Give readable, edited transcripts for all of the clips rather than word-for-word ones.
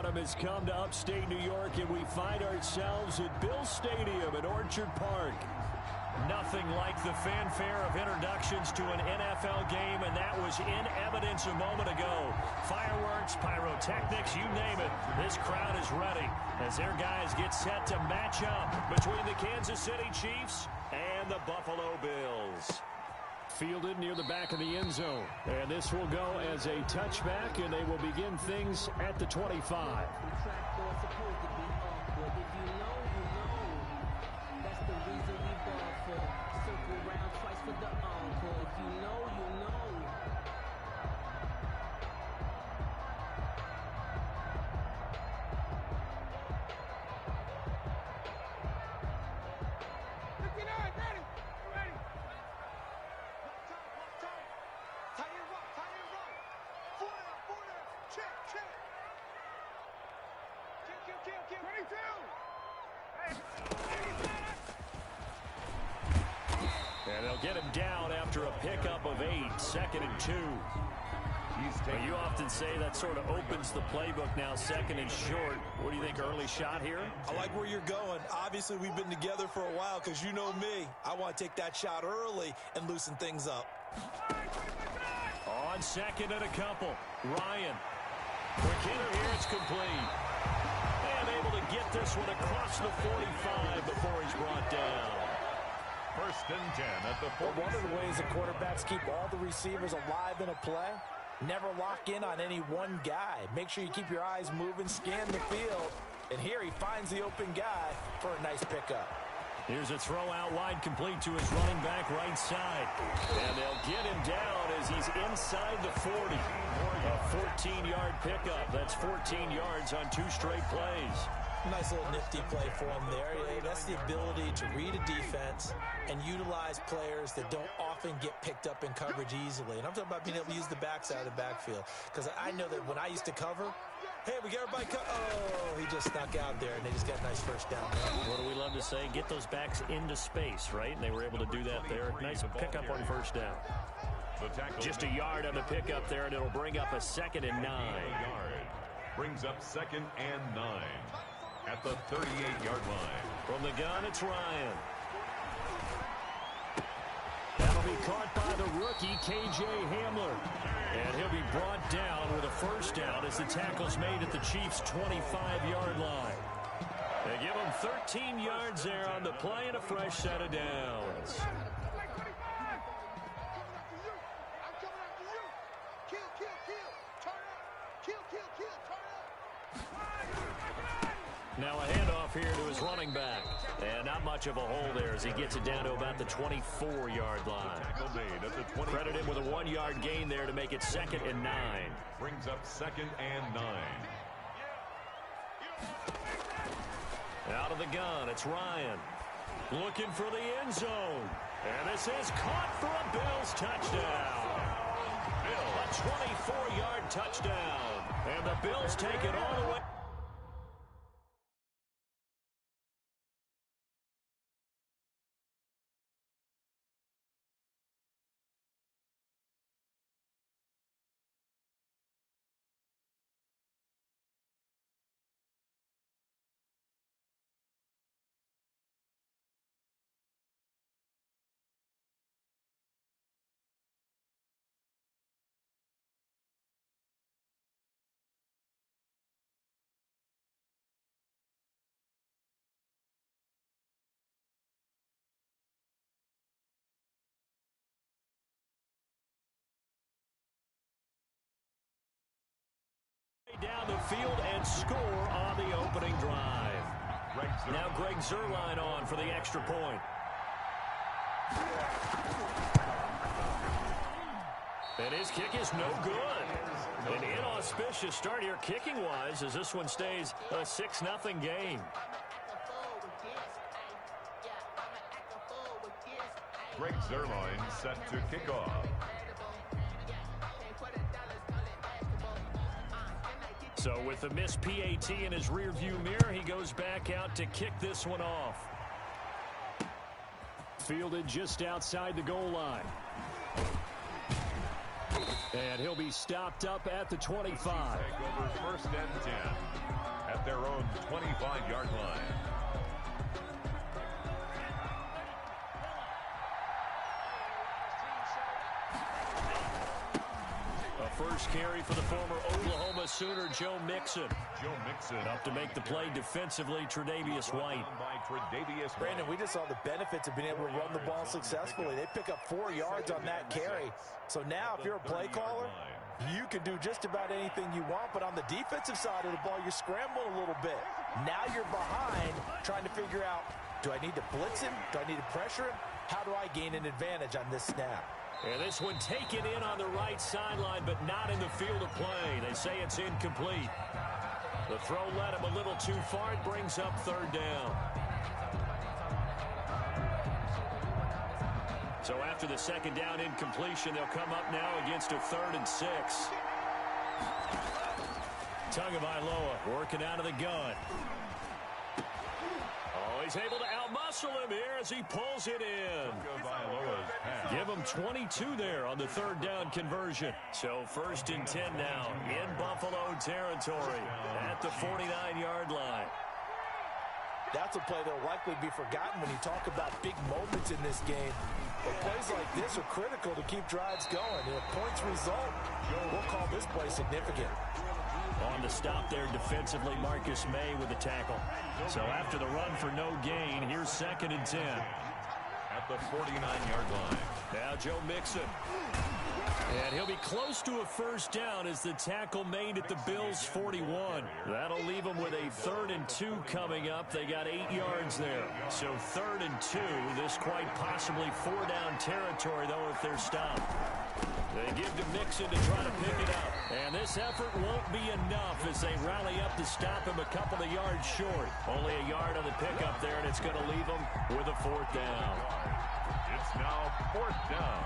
autumn has come to upstate New York, and we find ourselves at Bill Stadium in Orchard Park. Nothing like the fanfare of introductions to an NFL game, and that was in evidence a moment ago. Fireworks, pyrotechnics, you name it. This crowd is ready as their guys get set to match up between the Kansas City Chiefs and the Buffalo Bills. Fielded near the back of the end zone. And this will go as a touchback, and they will begin things at the 25. And they'll get him down after a pickup of 8, 2nd and 2. Well, you often say that sort of opens the playbook now, 2nd and short. What do you think, early shot here? I like where you're going. Obviously, we've been together for a while because you know me. I want to take that shot early and loosen things up. On 2nd and a couple, Ryan. Quick hitter here, it's complete. And able to get this one across the 45 before he's brought down. 1st and 10 at the 40. One of the ways the quarterbacks keep all the receivers alive in a play, never lock in on any one guy. Make sure you keep your eyes moving, scan the field. And here he finds the open guy for a nice pickup. Here's a throw out wide, complete to his running back right side. And they'll get him down as he's inside the 40. A 14-yard pickup. That's 14 yards on 2 straight plays. Nice little nifty play for him there. That's the ability to read a defense and utilize players that don't often get picked up in coverage easily. And I'm talking about being able to use the backside of the backfield. Because I know that when I used to cover, hey, we got everybody oh, he just snuck out there, and they just got a nice first down. What do we love to say? Get those backs into space, right? And they were able to do that there. Nice pickup on first down. Just a yard on the pickup there, and it'll bring up a 2nd and 9. Brings up 2nd and 9 at the 38-yard line. From the gun, it's Ryan. That'll be caught by the rookie, K.J. Hamler. And he'll be brought down with a first down as the tackle's made at the Chiefs' 25-yard line. They give him 13 yards there on the play and a fresh set of downs. Now a handoff here to his running back. And not much of a hole there as he gets it down to about the 24-yard line. Credit him with a 1-yard gain there to make it 2nd and 9. Brings up 2nd and 9. Out of the gun, it's Ryan. Looking for the end zone. And this is caught for a Bills touchdown. A 24-yard touchdown. And the Bills take it all the way. Down the field and score on the opening drive. Now Greg Zuerlein on for the extra point. And his kick is no good. An inauspicious start here kicking-wise as this one stays a 6-0 game. Greg Zuerlein set to kick off. So with the missed PAT in his rearview mirror, he goes back out to kick this one off. Fielded just outside the goal line. And he'll be stopped up at the 25. Take over 1st and 10. at their own 25-yard line. First carry for the former Oklahoma Sooner, Joe Mixon. Joe Mixon Up to make the play defensively, Tre'Davious White. Brandon, we just saw the benefits of being able to run the ball successfully. They pick up 4 yards on that carry. So now if you're a play caller, you can do just about anything you want. But on the defensive side of the ball, you're scrambling a little bit. Now you're behind trying to figure out, do I need to blitz him? Do I need to pressure him? How do I gain an advantage on this snap? And this one taken in on the right sideline, but not in the field of play. They say it's incomplete. The throw led him a little too far. It brings up third down. So after the second down incompletion, they'll come up now against a 3rd and 6. Tagovailoa working out of the gun. Oh, he's able to outmuscle him here as he pulls it in. Give him 22 there on the 3rd down conversion. So 1st and 10 now in Buffalo territory at the 49-yard line. That's a play that will likely be forgotten when you talk about big moments in this game. But plays like this are critical to keep drives going. And if points result, we'll call this play significant. On the stop there defensively, Marcus May with the tackle. So after the run for no gain, here's 2nd and 10. At the 49-yard line. Now Joe Mixon. And he'll be close to a 1st down as the tackle made at the Bills' 41. That'll leave them with a 3rd and 2 coming up. They got 8 yards there. So 3rd and 2. This quite possibly 4-down territory, though, if they're stopped. They give to Mixon to try to pick it up. And this effort won't be enough as they rally up to stop him a couple of yards short. Only a yard on the pickup there, and it's going to leave them with a 4th down. It's now 4th down.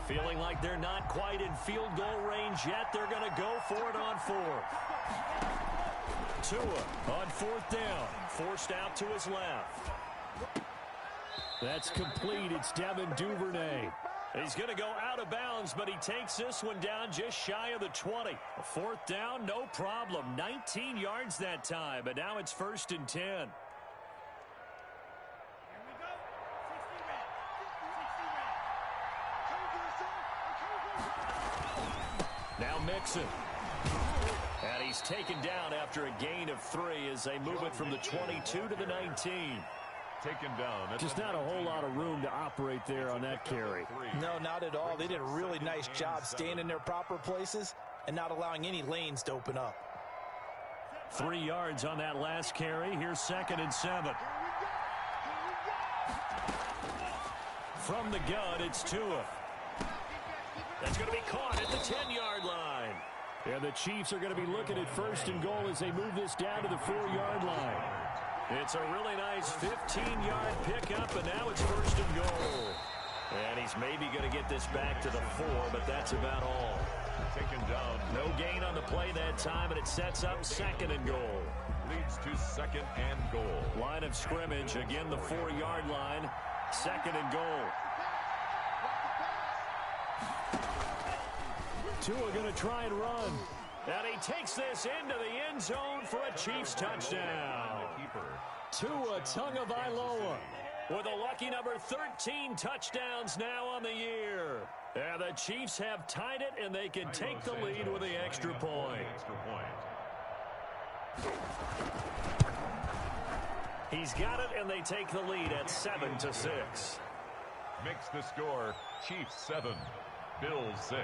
Feeling like they're not quite in field goal range yet. They're going to go for it on 4th. Tua on 4th down. Forced out to his left. That's complete. It's Devin Duvernay. He's going to go out of bounds, but he takes this one down just shy of the 20. A 4th down, no problem. 19 yards that time, but now it's 1st and 10. Now Mixon. And he's taken down after a gain of 3 as they move it from the 22 to the 19. Taken down. Just not a whole lot of room to operate there on that carry. No, not at all. They did a really nice job staying in their proper places and not allowing any lanes to open up. 3 yards on that last carry. Here's 2nd and 7. From the gun, it's Tua. That's going to be caught at the 10-yard line. And the Chiefs are going to be looking at 1st and goal as they move this down to the 4-yard line. It's a really nice 15-yard pickup, and now it's 1st and goal. And he's maybe going to get this back to the 4, but that's about all. Taken down. No gain on the play that time, and it sets up 2nd and goal. Leads to 2nd and goal. Line of scrimmage, again the 4-yard line. 2nd and goal. Tua going to try and run. And he takes this into the end zone for a Chiefs touchdown. Tua Tagovailoa with a lucky number 13 touchdowns now on the year. And the Chiefs have tied it, and they can take the lead with the extra point. He's got it, and they take the lead at 7-6. Makes the score Chiefs 7, Bills 6.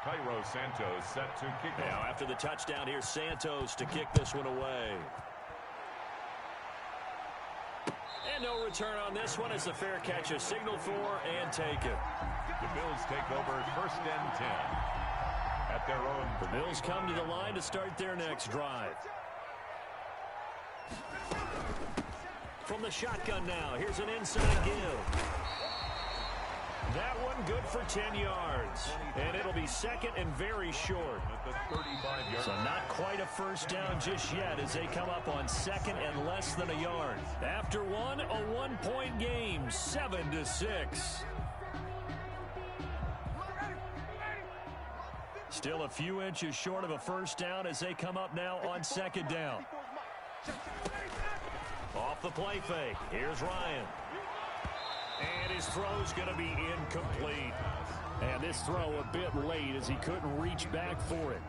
Cairo Santos set to kick off. Now after the touchdown, here's Santos to kick this one away. And no return on this one as the fair catch is signaled for and taken. The Bills take over 1st and 10 at their own. The Bills come to the line to start their next drive. From the shotgun now, here's an inside give. That one good for 10 yards. And it'll be second and very short. So not quite a first down just yet as they come up on second and less than a yard. After one, a one-point game, 7-6. Still a few inches short of a first down as they come up now on second down. Off the play fake. Here's Ryan. And his throw's going to be incomplete. And this throw a bit late as he couldn't reach back for it.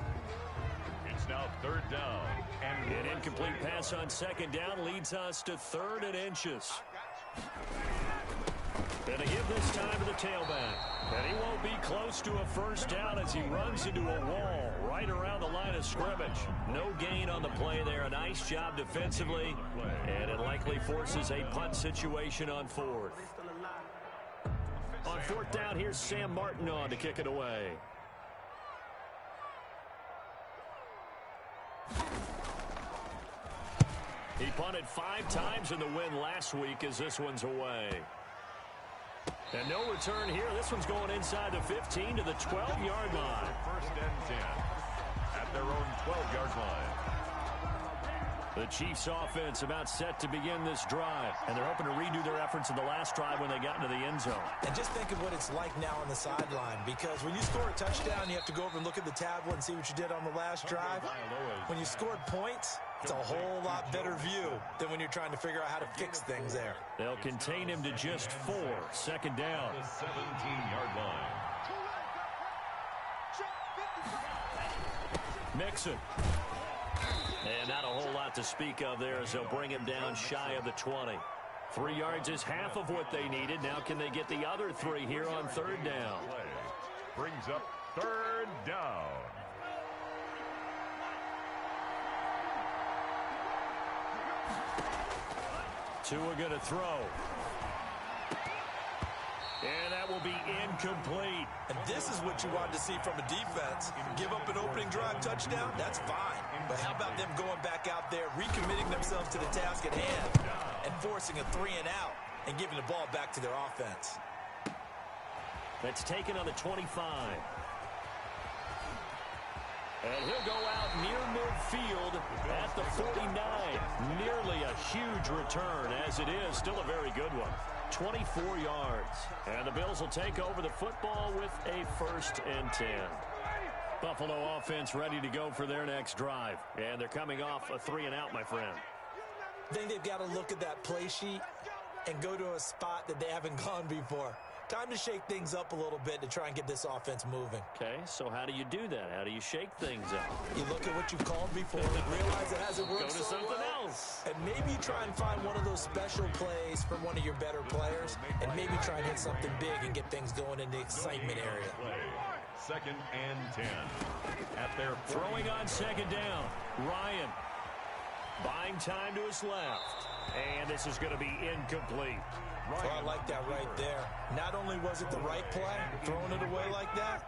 It's now third down. And an incomplete pass on second down leads us to third and inches. Going to give this time to the tailback. And he won't be close to a first down as he runs into a wall right around the line of scrimmage. No gain on the play there. A nice job defensively. And it likely forces a punt situation on fourth. On fourth down, here's Sam Martin on to kick it away. He punted 5 times in the win last week as this one's away. And no return here. This one's going inside the 15 to the 12-yard line. First and 10 at their own 12-yard line. The Chiefs offense about set to begin this drive. And they're hoping to redo their efforts in the last drive when they got into the end zone. And just think of what it's like now on the sideline, because when you score a touchdown, you have to go over and look at the tablet and see what you did on the last drive. When you scored points, it's a whole lot better view than when you're trying to figure out how to fix things there. They'll contain him to just 4. Second down. The 17-yard line. Mixon. And not a whole lot to speak of there as they'll bring him down shy of the 20. 3 yards is half of what they needed. Now can they get the other 3 here on third down? Brings up third down. Tua going to throw. And that will be incomplete. And this is what you wanted to see from a defense. Give up an opening drive touchdown, that's fine. But how about them going back out there, recommitting themselves to the task at hand, and forcing a 3 and out, and giving the ball back to their offense. That's taken on the 25. And he'll go out near midfield at the 49. Nearly a huge return, as it is. Still a very good one. 24 yards. And the Bills will take over the football with a first and 10. Buffalo offense ready to go for their next drive. And they're coming off a 3 and out, my friend. I think they've got to look at that play sheet and go to a spot that they haven't gone before. Time to shake things up a little bit to try and get this offense moving. Okay, so how do you do that? How do you shake things up? You look at what you've called before, realize it hasn't worked Go to so something well, else. and maybe try and find one of those special plays from one of your better players, and maybe try and hit something big and get things going in the excitement area. Second and 10 at their Throwing on second down. Ryan buying time to his left. And this is going to be incomplete. Well, I like that right there. Not only was it the right play, throwing it away like that,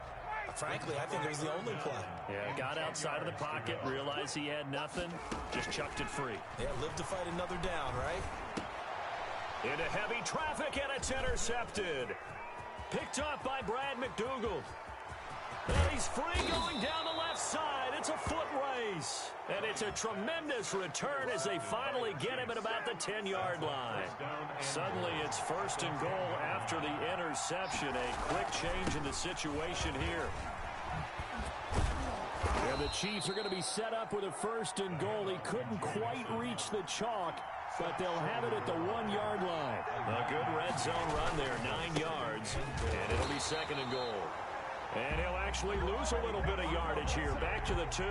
frankly, I think it was the only play. Yeah, got outside of the pocket, realized he had nothing, just chucked it free. Yeah, live to fight another down, right? Into heavy traffic, and it's intercepted. Picked up by Brad McDougald. And he's free going down the left side. It's a foot race. And it's a tremendous return as they finally get him at about the 10-yard line. Suddenly it's first and goal after the interception. A quick change in the situation here. And the Chiefs are going to be set up with a first and goal. He couldn't quite reach the chalk, but they'll have it at the 1-yard line. A good red zone run there, 9 yards. And it'll be second and goal. And he'll actually lose a little bit of yardage here. Back to the 2.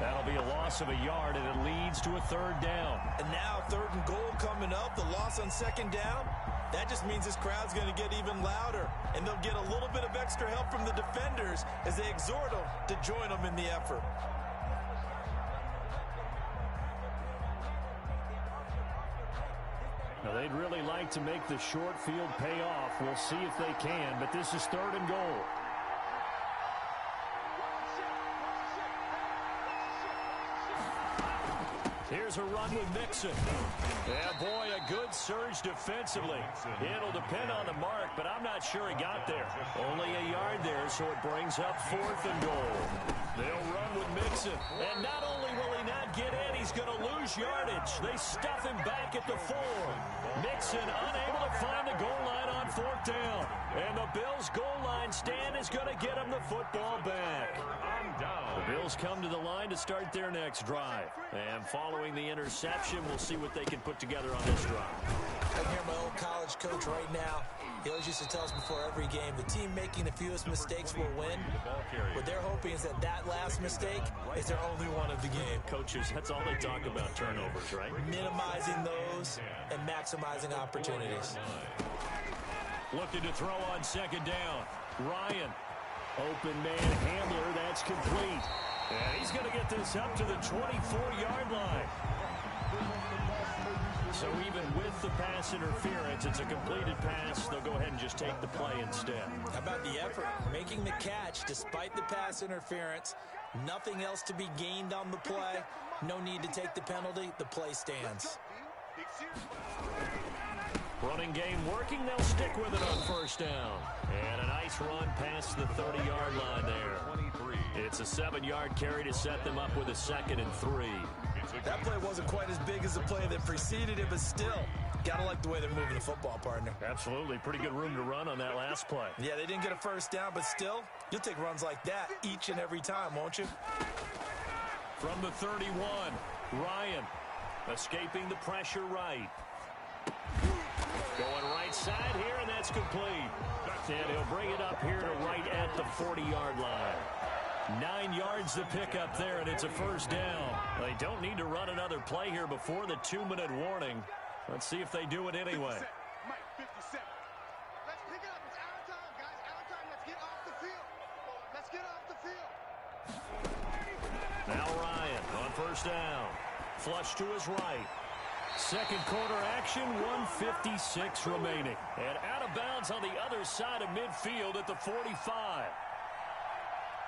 That'll be a loss of a yard, and it leads to a third down. And now third and goal coming up. The loss on second down. That just means this crowd's going to get even louder. And they'll get a little bit of extra help from the defenders as they exhort them to join them in the effort. Now, they'd really like to make the short field pay off. We'll see if they can, but this is third and goal. Here's a run with Mixon. Yeah, boy, a good surge defensively. It'll depend on the mark, but I'm not sure he got there. Only a yard there, so it brings up 4th and goal. They'll run with Mixon. And not only will he not get in, he's going to lose yardage. They stuff him back at the 4. Mixon unable to find the goal line on 4th down. And the Bills' goal line stand is going to get him the football back. The Bills come to the line to start their next drive. And following the interception, we'll see what they can put together on this drive. I can hear my old college coach right now. He always used to tell us before every game, the team making the fewest mistakes will win. What they're hoping is that that last mistake is their only one of the game. Coaches, that's all they talk about, turnovers, right? Minimizing those and maximizing opportunities. Looking to throw on 2nd down. Ryan. Open man Hamler, that's complete. And he's going to get this up to the 24-yard line. So even with the pass interference, it's a completed pass. They'll go ahead and just take the play instead. How about the effort? Making the catch despite the pass interference. Nothing else to be gained on the play. No need to take the penalty. The play stands. Running game working. They'll stick with it on 1st down. And a nice run past the 30-yard line there. It's a 7-yard carry to set them up with a 2nd and 3. That play wasn't quite as big as the play that preceded it, but still, gotta like the way they're moving the football, partner. Absolutely. Pretty good room to run on that last play. Yeah, they didn't get a 1st down, but still, you'll take runs like that each and every time, won't you? From the 31, Ryan escaping the pressure right. Going right side here, and that's complete. And he'll bring it up here to right at the 40-yard line. 9 yards to pick up there, and it's a 1st down. They don't need to run another play here before the 2-minute warning. Let's see if they do it anyway. Now Ryan on 1st down. Flush to his right. 2nd quarter action, 1:56 remaining. And out of bounds on the other side of midfield at the 45.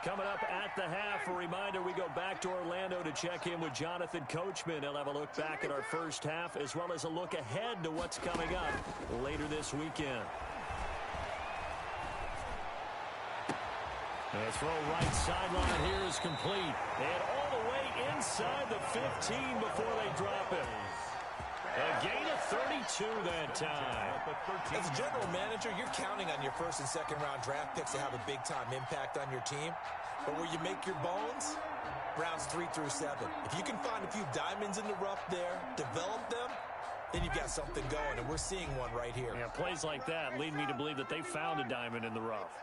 Coming up at the half, a reminder, we go back to Orlando to check in with Jonathan Coachman. He'll have a look back at our first half as well as a look ahead to what's coming up later this weekend. The throw right sideline here is complete. And all the way inside the 15 before they drop it. A gain of 32 that time. As a general manager, you're counting on your 1st and 2nd round draft picks to have a big-time impact on your team. But where you make your bones, rounds 3 through 7. If you can find a few diamonds in the rough there, develop them, then you've got something going, and we're seeing one right here. Yeah, plays like that lead me to believe that they found a diamond in the rough.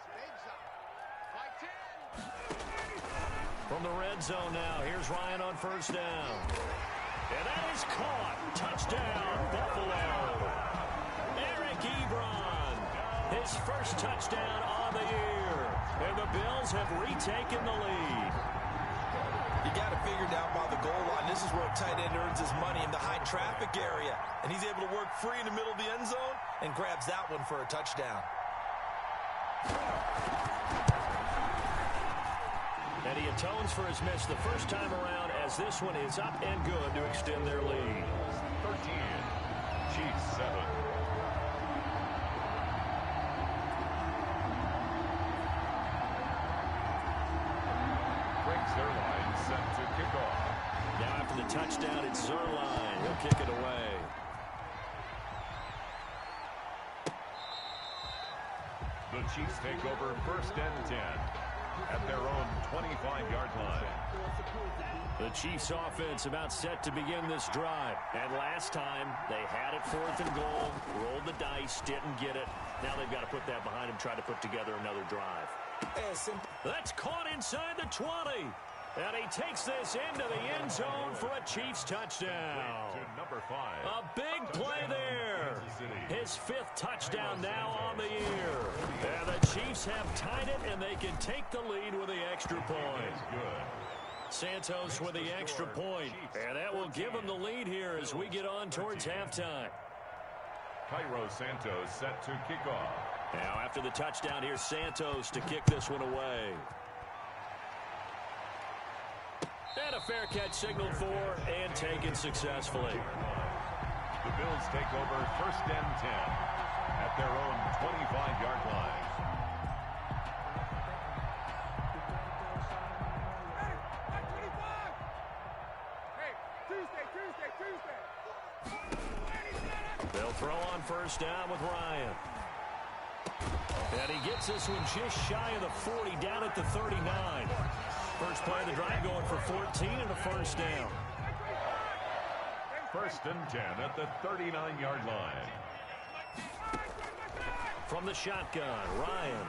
From the red zone now, here's Ryan on 1st down. And that is caught. Touchdown, Buffalo. Eric Ebron, his 1st touchdown on the year. And the Bills have retaken the lead. You got to figure down by the goal line. This is where a tight end earns his money in the high traffic area. And he's able to work free in the middle of the end zone and grabs that one for a touchdown. And he atones for his miss the first time around as this one is up and good to extend their lead. 13, Chiefs 7. Brings Zuerlein set to kick off. Now after the touchdown, it's Zuerlein. He'll kick it away. The Chiefs take over 1st and 10. At their own 25-yard line. The Chiefs offense about set to begin this drive. And last time, they had it 4th and goal, rolled the dice, didn't get it. Now they've got to put that behind them, try to put together another drive. That's caught inside the 20. And he takes this into the end zone for a Chiefs touchdown. To number 5. A big play there. His 5th touchdown now on the year. And the Chiefs have tied it, and they can take the lead with the extra point. Santos with the extra point. And that will give them the lead here as we get on towards halftime. Cairo Santos set to kick off. Now after the touchdown, here's Santos to kick this one away. And a fair catch signaled for and taken successfully. The Bills take over 1st and 10 at their own 25-yard line. They'll throw on 1st down with Ryan. And he gets this one just shy of the 40, down at the 39. First play of the drive going for 14 and a 1st down. 1st and 10 at the 39-yard line. From the shotgun, Ryan.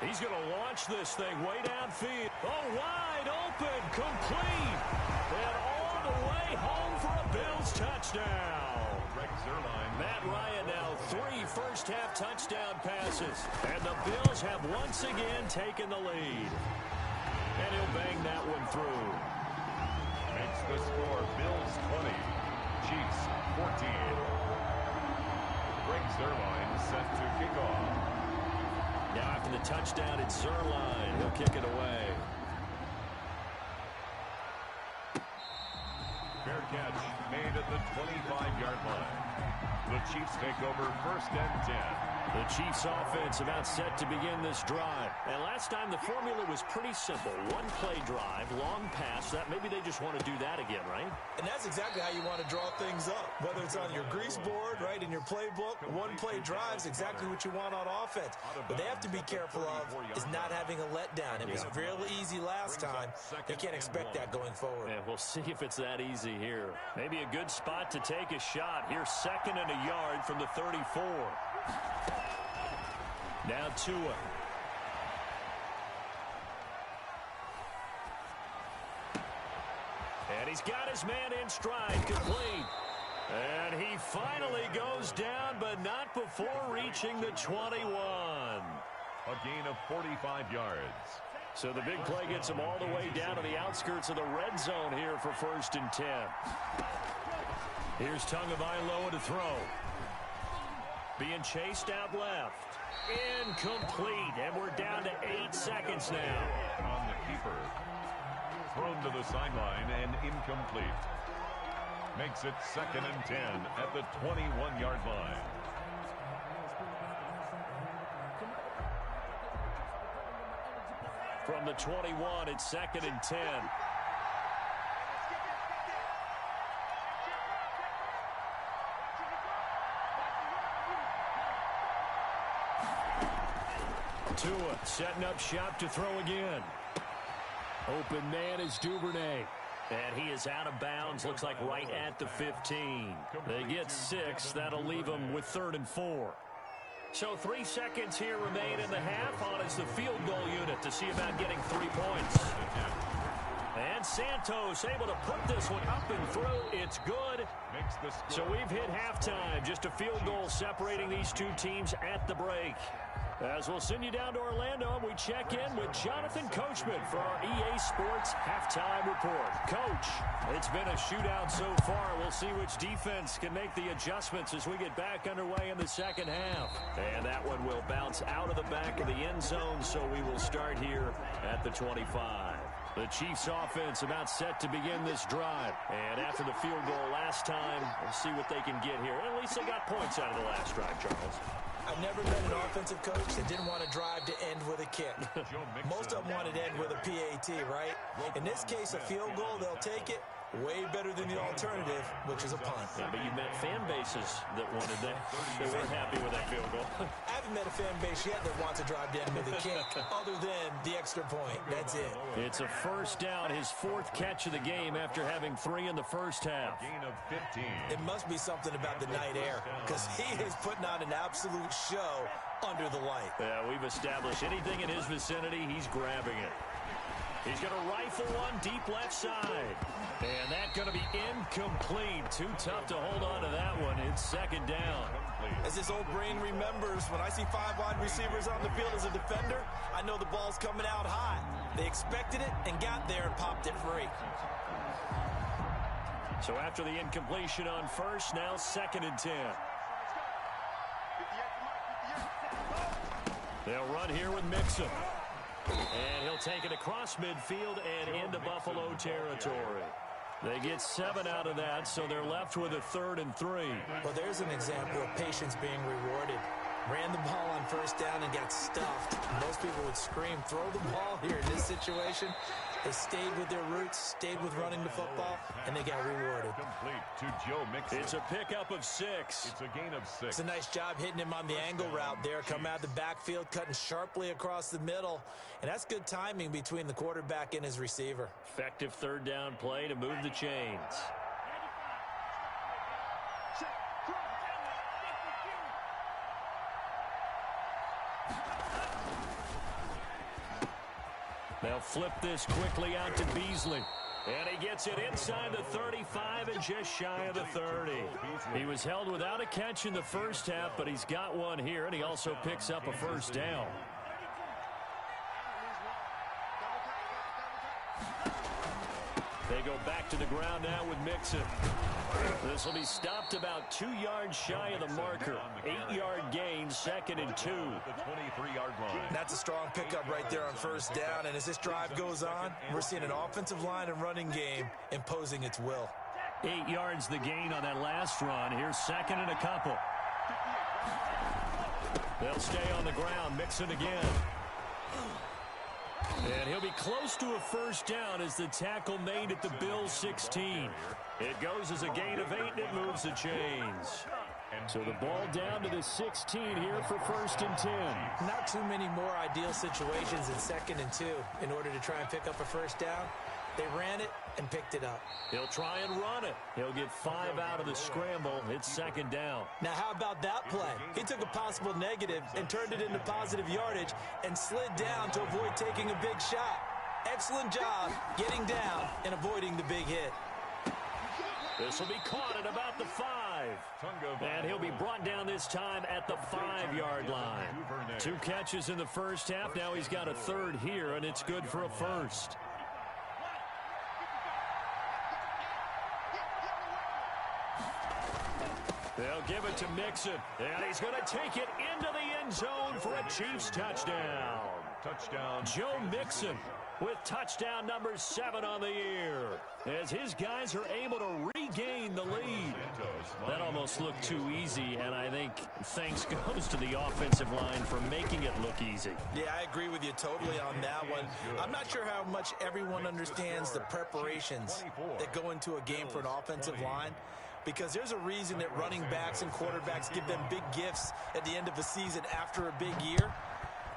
He's going to launch this thing way downfield. Oh, wide open, complete. And all the way home for a Bills touchdown. Greg Zuerlein. Matt Ryan now 3 first-half touchdown passes. And the Bills have once again taken the lead. And he'll bang that one through. Makes the score Bills 20, Chiefs 14. Greg Zuerlein set to kick off. Now after the touchdown, it's Zuerlein. He'll kick it away. Fair catch made at the 25-yard line. The Chiefs take over 1st and 10. The Chiefs offense about set to begin this drive. And last time the formula was pretty simple. One play drive, long pass. That maybe they just want to do that again, right? And that's exactly how you want to draw things up. Whether it's on your grease board, right, in your playbook, one play drive is exactly what you want on offense. What they have to be careful of is not having a letdown. It was real easy last time. They can't expect that going forward. Yeah, we'll see if it's that easy here. Maybe a good spot to take a shot. Here's 2nd and a yard from the 34. Now Tua. And he's got his man in stride, complete. And he finally goes down, but not before reaching the 21. A gain of 45 yards. So the big play gets him all the way down to the outskirts of the red zone here for 1st and 10. Here's Tagovailoa to throw. Being chased out left. Incomplete, and we're down to 8 seconds now. On the keeper. Thrown to the sideline and incomplete. Makes it 2nd and 10 at the 21-yard line. From the 21, it's 2nd and 10. Tua setting up shop to throw again. Open man is Duvernay. And he is out of bounds, looks like right at the 15. They get 6. That'll leave them with 3rd and 4. So 3 seconds here remain in the half. On is the field goal unit to see about getting 3 points. And Santos able to put this one up and through. It's good. So we've hit halftime. Just a field goal separating these two teams at the break. As we'll send you down to Orlando, and we check in with Jonathan Coachman for our EA Sports Halftime Report. Coach, it's been a shootout so far. We'll see which defense can make the adjustments as we get back underway in the second half. And that one will bounce out of the back of the end zone, so we will start here at the 25. The Chiefs offense about set to begin this drive. And after the field goal last time, we'll see what they can get here. At least they got points out of the last drive, Charles. I've never met an offensive coach that didn't want to drive to end with a kick. Most of them wanted to end with a PAT, right? In this case, a field goal, they'll take it. Way better than the alternative, which is a punt. Yeah, but you met fan bases that wanted that. They weren't happy with that field goal. I haven't met a fan base yet that wants to drive to end with a kick, other than the extra point. That's it. It's a 1st down, his 4th catch of the game after having 3 in the first half. Gain of 15. It must be something about the night air, because he is putting on an absolute show under the light. Yeah, we've established anything in his vicinity, he's grabbing it. He's going to rifle one deep left side. And that's going to be incomplete. Too tough to hold on to that one. It's 2nd down. As this old brain remembers, when I see 5 wide receivers on the field as a defender, I know the ball's coming out hot. They expected it and got there and popped it free. So after the incompletion on 1st, now 2nd and 10. They'll run here with Mixon. And he'll take it across midfield and into Buffalo territory. They get 7 out of that, so they're left with a 3rd and 3. Well, there's an example of patience being rewarded. Ran the ball on first down and got stuffed. Most people would scream, throw the ball here. In this situation, they stayed with their roots, stayed with running the football, and they got rewarded. Complete to Joe Mixon. It's a pickup of 6. It's a gain of 6. It's a nice job hitting him on the angle route there. Come out of the backfield, cutting sharply across the middle. And that's good timing between the quarterback and his receiver. Effective 3rd down play to move the chains. They'll flip this quickly out to Beasley. And he gets it inside the 35 and just shy of the 30. He was held without a catch in the first half, but he's got one here, and he also picks up a 1st down. They go back to the ground now with Mixon. This will be stopped about 2 yards shy of the marker. 8-yard gain, 2nd and 2. The 23-yard line. That's a strong pickup right there on first down. And as this drive goes on, we're seeing an offensive line and running game imposing its will. 8 yards the gain on that last run. Here's 2nd and a couple. They'll stay on the ground. Mixon again. And he'll be close to a 1st down as the tackle made at the Bills' 16. It goes as a gain of 8, and it moves the chains. So the ball down to the 16 here for 1st and 10. Not too many more ideal situations in 2nd and 2 in order to try and pick up a 1st down. They ran it and picked it up. He'll try and run it. He'll get 5 out of the scramble. It's 2nd down. Now, how about that play? He took a possible negative and turned it into positive yardage and slid down to avoid taking a big shot. Excellent job getting down and avoiding the big hit. This will be caught at about the 5. And he'll be brought down this time at the 5-yard line. 2 catches in the first half. Now he's got a 3rd here, and it's good for a 1st. They'll give it to Mixon, and he's going to take it into the end zone for a Chiefs touchdown. Touchdown. Joe Mixon with touchdown number 7 on the year, as his guys are able to regain the lead. That almost looked too easy, and I think thanks goes to the offensive line for making it look easy. Yeah, I agree with you totally on that one. I'm not sure how much everyone understands the preparations that go into a game for an offensive line, because there's a reason that running backs and quarterbacks give them big gifts at the end of a season after a big year.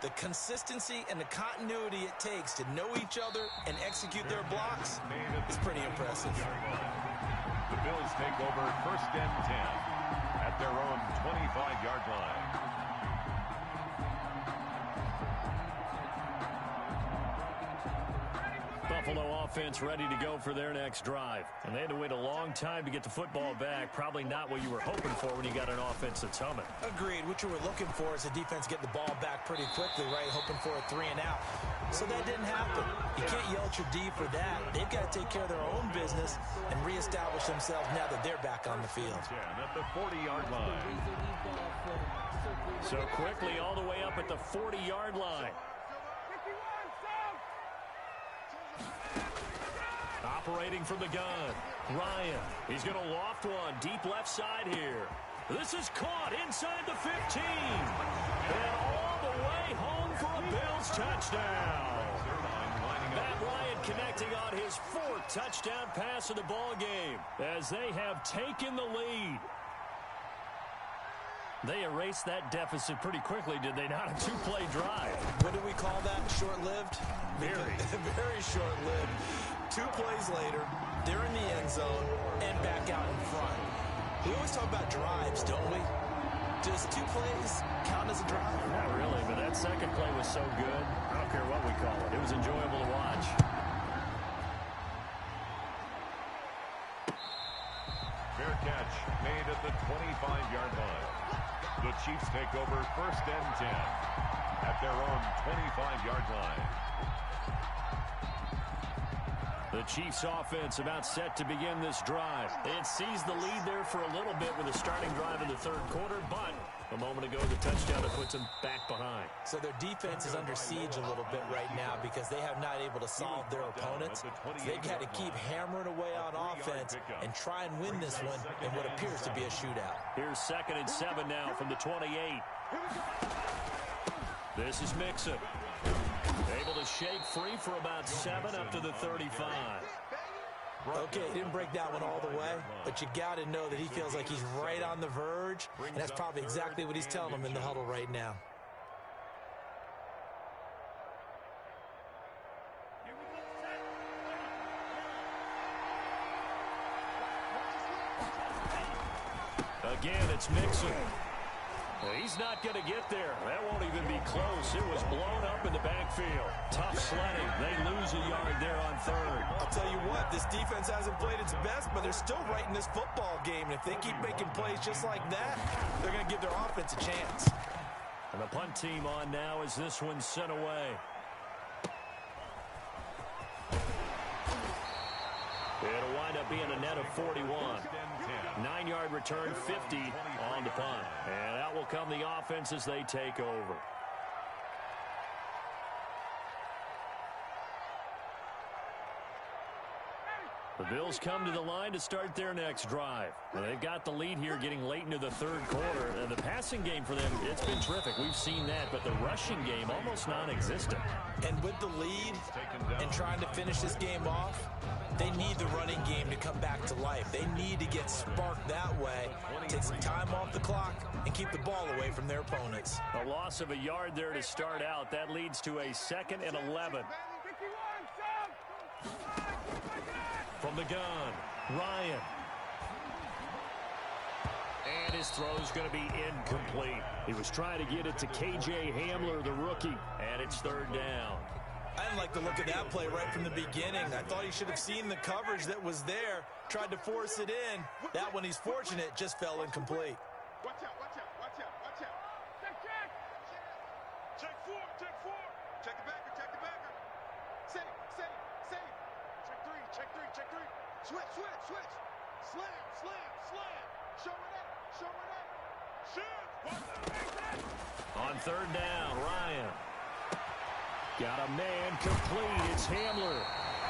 The consistency and the continuity it takes to know each other and execute their blocks is pretty impressive. The Bills take over 1st and 10 at their own 25-yard line. Buffalo offense ready to go for their next drive. And they had to wait a long time to get the football back. Probably not what you were hoping for when you got an offense that's humming. Agreed. What you were looking for is the defense get the ball back pretty quickly, right? Hoping for a 3 and out. So that didn't happen. You can't yell at your D for that. They've got to take care of their own business and reestablish themselves now that they're back on the field. At the 40-yard line. So quickly all the way up at the 40-yard line. Operating from the gun, Ryan. He's going to loft one deep left side here. This is caught inside the 15. And all the way home for a Bills touchdown. Matt Ryan connecting on his 4th touchdown pass of the ball game as they have taken the lead. They erased that deficit pretty quickly, did they not? A 2-play drive. What do we call that? Short-lived? Very. Very short-lived. 2 plays later, they're in the end zone and back out in front. We always talk about drives, don't we? Does 2 plays count as a drive? Not really, but that second play was so good. I don't care what we call it. It was enjoyable to watch. Fair catch made at the 25-yard line. The Chiefs take over 1st and 10 at their own 25-yard line. The Chiefs offense about set to begin this drive. They had seized the lead there for a little bit with a starting drive in the 3rd quarter, but the moment ago, the touchdown that puts them back behind. So their defense is under siege a little bit right now because they have not able to solve their opponents. So they've got to keep hammering away on offense and try and win this one in what appears to be a shootout. Here's 2nd and 7 now from the 28. This is Mixon. Able to shake free for about 7 up to the 35. Okay, he didn't break that one all the way, but you got to know that he feels like he's right on the verge, and that's probably exactly what he's telling them in the huddle right now. Again, it's Mixon. He's not going to get there. That won't even be close. It was blown up in the backfield. Tough sledding. They lose a yard there on 3rd. I'll tell you what, this defense hasn't played its best, but they're still right in this football game. And if they keep making plays just like that, they're going to give their offense a chance. And the punt team on now as this one's sent away. It'll wind up being a net of 41. 9-yard return, 50 on the punt. And out will come the offense as they take over. The Bills come to the line to start their next drive. Well, they've got the lead here getting late into the 3rd quarter. And the passing game for them, it's been terrific. We've seen that, but the rushing game almost non-existent. And with the lead and trying to finish this game off, they need the running game to come back to life. They need to get sparked that way, take some time off the clock, and keep the ball away from their opponents. A loss of a yard there to start out. That leads to a 2nd and 11. From the gun, Ryan. And his throw's going to be incomplete. He was trying to get it to K.J. Hamler, the rookie, and it's 3rd down. I didn't like the look of that play right from the beginning. I thought he should have seen the coverage that was there, tried to force it in. That one, he's fortunate, just fell incomplete. Watch out, watch out, watch out, watch out. Check. Check 4, check 4. Check the backer, check the backer. Save. Check 3. Switch. Slam. Show it up. Shoot. On 3rd down, Ryan. Got a man complete. It's Hamler.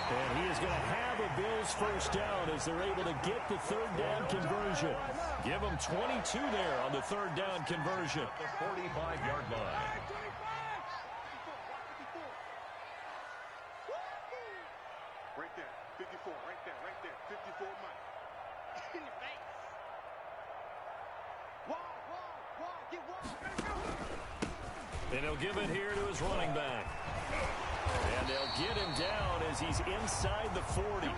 And he is going to have a Bills first down as they're able to get the 3rd down conversion. Give them 22 there on the 3rd down conversion. The 45-yard line. Right there. 54. Right there. 54 Mike. In your face. Wall. Get wall. And he'll give it here to his running back. And they'll get him down as he's inside the 40.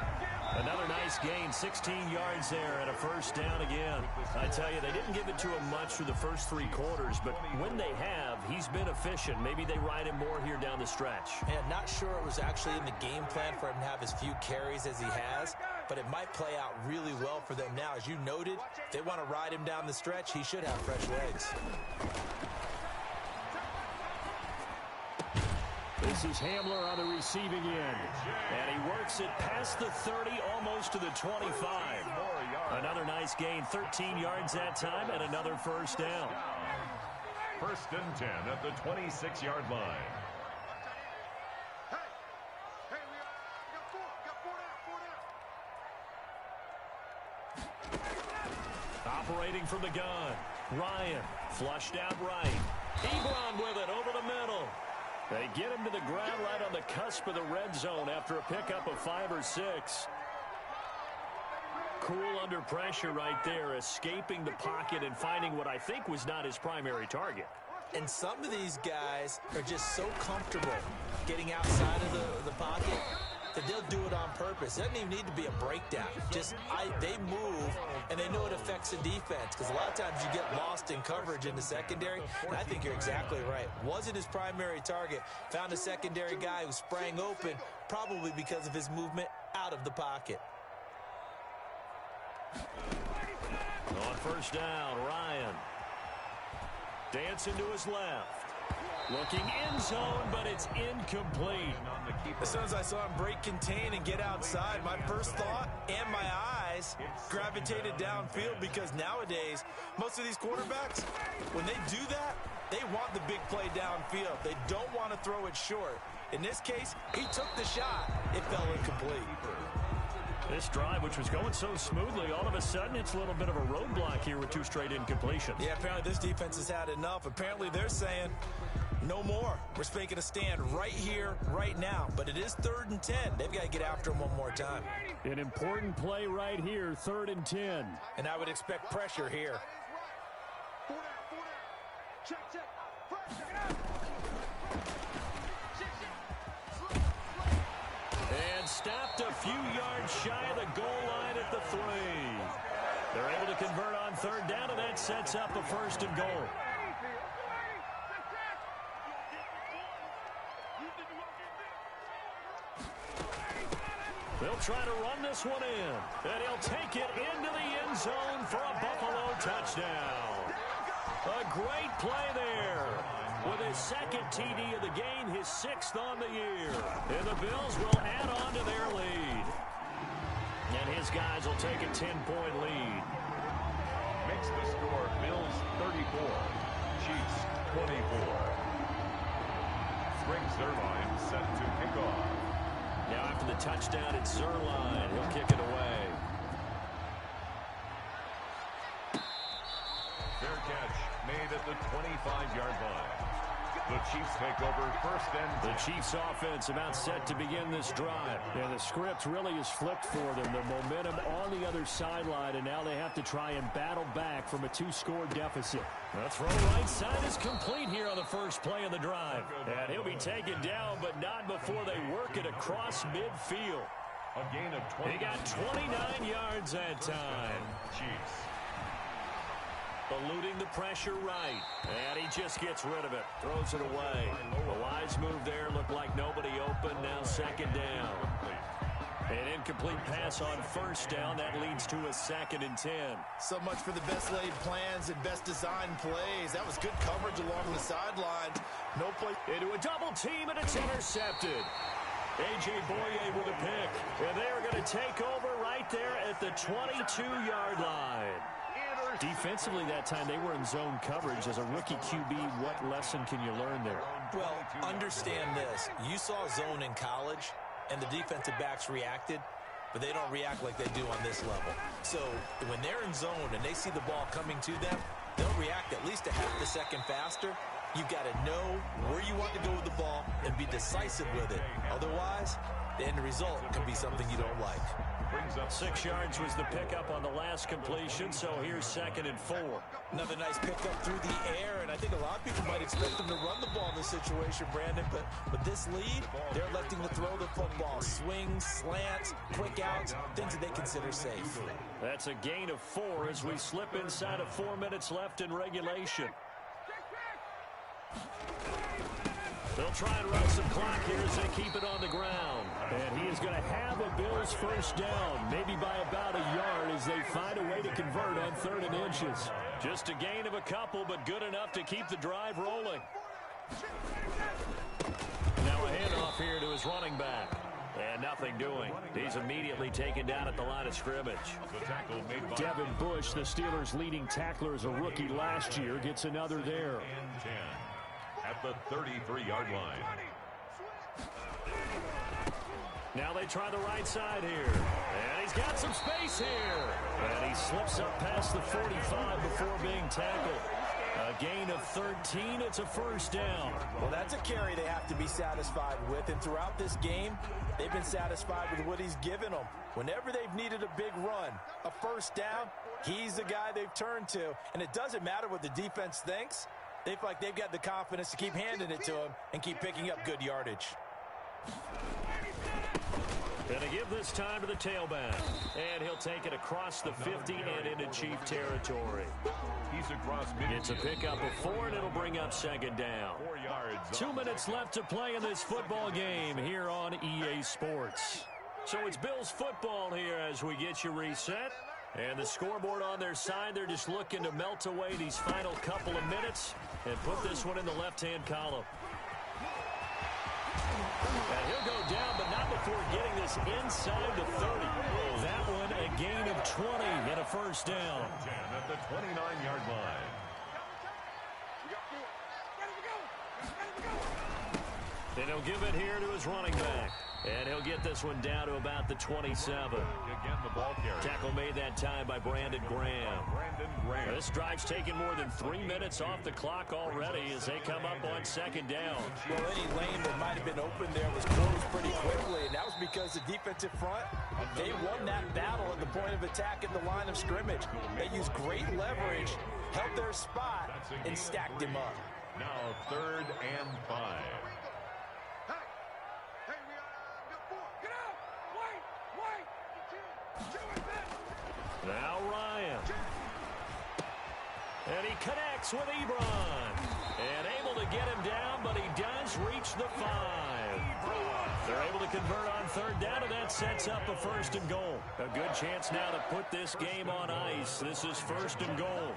Another nice gain, 16 yards there and a first down again. I tell you, they didn't give it to him much through the first 3 quarters, but when they have, he's been efficient. Maybe they ride him more here down the stretch. And not sure it was actually in the game plan for him to have as few carries as he has, but it might play out really well for them now. As you noted, if they want to ride him down the stretch, he should have fresh legs. This is Hamler on the receiving end. And he works it past the 30, almost to the 25. Another nice gain, 13 yards that time, and another first down. 1st and 10 at the 26-yard line. Hey, we got 4 down. Operating from the gun, Ryan flushed out right. Ebron with it over the middle. They get him to the ground right on the cusp of the red zone after a pickup of 5 or 6. Cool under pressure right there, escaping the pocket and finding what I think was not his primary target. And some of these guys are just so comfortable getting outside of the pocket that they'll do it on purpose. It doesn't even need to be a breakdown. They move, and they know it affects the defense, because a lot of times you get lost in coverage in the secondary, and I think you're exactly right. Wasn't his primary target. Found a secondary guy who sprang open, probably because of his movement out of the pocket. On first down, Ryan. Dancing to his left. Looking end zone, but it's incomplete. As soon as I saw him break contain and get outside, my first thought and my eyes gravitated downfield, because nowadays, most of these quarterbacks, when they do that, they want the big play downfield. They don't want to throw it short. In this case, he took the shot. It fell incomplete. This drive, which was going so smoothly, all of a sudden it's a little bit of a roadblock here with 2 straight incompletions. Yeah, apparently this defense has had enough. Apparently they're saying, no more. We're making a stand right here, right now. But it is 3rd and 10. They've got to get after him one more time. An important play right here, 3rd and 10. And I would expect pressure here. And stopped a few yards shy of the goal line at the 3. They're able to convert on 3rd down, and that sets up a 1st and goal. They'll try to run this one in, and he'll take it into the end zone for a Buffalo touchdown. A great play there. With his 2nd TD of the game, his 6th on the year. And the Bills will add on to their lead. And his guys will take a 10-point lead. Makes the score Bills 34, Chiefs 24. Greg Zuerlein set to kick off. Now after the touchdown, it's Zuerlein. He'll kick it away. Fair catch made at the 25-yard line. The Chiefs take over 1st and 10. The Chiefs offense about set to begin this drive. And the script really is flipped for them. The momentum on the other sideline, and now they have to try and battle back from a 2-score deficit. The throw right side is complete here on the first play of the drive. And he'll be taken down, but not before they work it across midfield. A gain of 20. He got 29 yards that time. Chiefs. Eluding the pressure right. And he just gets rid of it. Throws it away. A wise move there. Looked like nobody open. Now 2nd down. An incomplete pass on 1st down. That leads to a 2nd and 10. So much for the best laid plans and best designed plays. That was good coverage along the sidelines. No play. Into a double team, and it's intercepted. A.J. Boye with a pick. And they're going to take over right there at the 22-yard line. Defensively that time, they were in zone coverage. As a rookie QB, what lesson can you learn there? Well, understand this. You saw zone in college, and the defensive backs reacted, but they don't react like they do on this level. So when they're in zone and they see the ball coming to them, they'll react at least a half a second faster. You've got to know where you want to go with the ball and be decisive with it. Otherwise, the end result can be something you don't like. 6 yards was the pickup on the last completion, so here's 2nd and 4. Another nice pickup through the air, and I think a lot of people might expect them to run the ball in this situation, Brandon, but with this lead, they're electing to throw the football. Swings, slants, quick outs, things that they consider safe. That's a gain of 4 as we slip inside of 4 minutes left in regulation. They'll try and run some clock here as they keep it on the ground. And he is going to have a Bills 1st down, maybe by about a yard as they find a way to convert on 3rd and inches. Just a gain of a couple, but good enough to keep the drive rolling. Now a handoff here to his running back. And nothing doing. He's immediately taken down at the line of scrimmage. Devin Bush, the Steelers' leading tackler as a rookie last year, gets another there. At the 33-yard line. Now they try the right side here. And he's got some space here. And he slips up past the 45 before being tackled. A gain of 13. It's a 1st down. Well, that's a carry they have to be satisfied with. And throughout this game, they've been satisfied with what he's given them. Whenever they've needed a big run, a 1st down, he's the guy they've turned to. And it doesn't matter what the defense thinks. They feel like they've got the confidence to keep handing it to him and keep picking up good yardage. Gonna give this time to the tailback. And he'll take it across the 50 and into Chief territory. He's across midfield. It's a pickup of 4, and it'll bring up 2nd down. 4 yards. 2 minutes left to play in this football game here on EA Sports. So it's Bills football here as we get you reset. And the scoreboard on their side, they're just looking to melt away these final couple of minutes and put this one in the left-hand column. And he'll go down, but not before getting this inside the 30. That one a gain of 20 and a first down. 10 at the 29-yard line. And he'll give it here to his running back. And he'll get this one down to about the 27. Again, the ball carrier. Tackle made that time by Brandon Graham. This drive's taken more than 3 minutes off the clock already as they come up on second down. Well, any lane that might have been open there was closed pretty quickly, and that was because the defensive front, they won that battle at the point of attack at the line of scrimmage. They used great leverage, held their spot, and stacked him up. Now 3rd and 5. Now Ryan. And he connects with Ebron. And able to get him down, but he does reach the 5. They're able to convert on 3rd down, and that sets up a 1st and goal. A good chance now to put this game on ice. This is 1st and goal.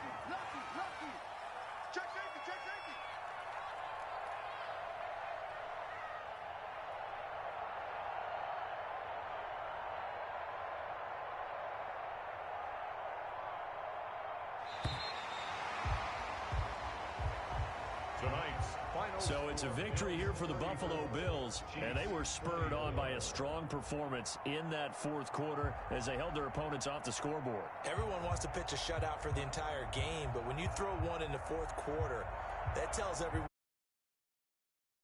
So it's a victory here for the Buffalo Bills, and they were spurred on by a strong performance in that 4th quarter as they held their opponents off the scoreboard. Everyone wants to pitch a shutout for the entire game, but when you throw one in the 4th quarter, that tells everyone